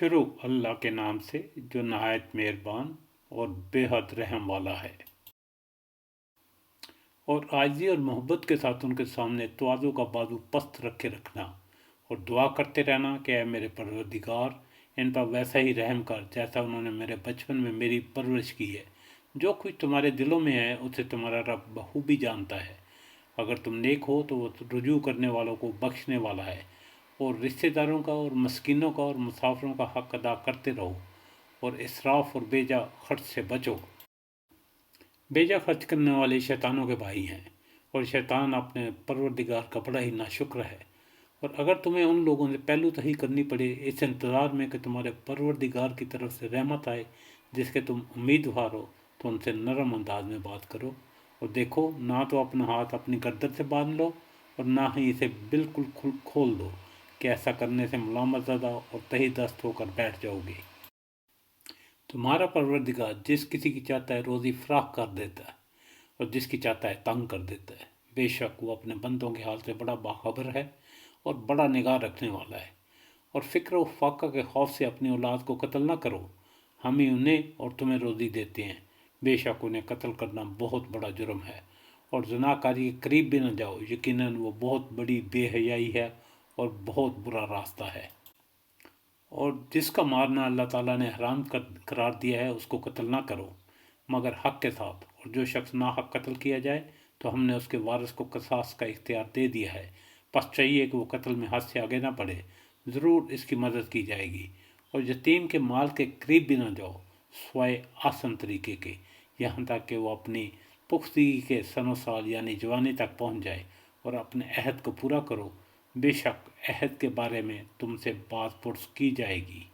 शुरू अल्लाह के नाम से जो नहायत मेहरबान और बेहद रहम वाला है। और आजिज़ी और मोहब्बत के साथ उनके सामने तवाज़ु का बाजू पस्त रखे रखना और दुआ करते रहना कि ऐ मेरे परवरदिगार, इन पर वैसा ही रहम कर जैसा उन्होंने मेरे बचपन में मेरी परवरिश की है। जो कुछ तुम्हारे दिलों में है उसे तुम्हारा रब बखूबी जानता है। अगर तुम नेक हो तो वो रुजू करने वालों को बख्शने वाला है। और रिश्तेदारों का और मस्किनों का और मुसाफिरों का हक अदा करते रहो और इसराफ और बेजा खर्च से बचो। बेजा खर्च करने वाले शैतानों के भाई हैं और शैतान अपने परवरदिगार का बड़ा ही नाशुक्र है। और अगर तुम्हें उन लोगों से पहलू तही करनी पड़े इस इंतज़ार में कि तुम्हारे परवरदिगार की तरफ से रहमत आए जिसके तुम उम्मीदवार हो, तो उनसे नरम अंदाज में बात करो। और देखो, ना तो अपना हाथ अपनी गर्दन से बांध लो और ना ही इसे बिल्कुल खोल दो कि ऐसा करने से मुलामत ज़्यादा और तही दस्त होकर बैठ जाओगे। तुम्हारा परवरदिगार जिस किसी की चाहता है रोज़ी फराख कर देता है और जिसकी चाहता है तंग कर देता है। बेशक वो अपने बंदों के हाल से बड़ा बाखबर है और बड़ा निगाह रखने वाला है। और फ़िक्र व फाका के खौफ से अपनी औलाद को कत्ल न करो, हम ही उन्हें और तुम्हें रोज़ी देते हैं। बेशक उन्हें कत्ल करना बहुत बड़ा जुर्म है। और ज़नाकारी के करीब भी न जाओ, यकीनन वो बहुत बड़ी बेहयाई है और बहुत बुरा रास्ता है। और जिसका मारना अल्लाह ताला ने हराम करार दिया है उसको कत्ल ना करो मगर हक़ के साथ। और जो शख्स ना हक़ कत्ल किया जाए तो हमने उसके वारिस को कसास का इख्तियार दे दिया है। बस चाहिए कि वो कत्ल में हद से आगे ना बढ़े, ज़रूर इसकी मदद की जाएगी। और यतीम के माल के करीब भी ना जाओ स्वाय आसन तरीके के, यहाँ तक कि वो अपनी पुख्तगी के सनो साल यानी जवानी तक पहुँच जाए। और अपने अहद को पूरा करो, बेशक अहद के बारे में तुमसे बात पुरस की जाएगी।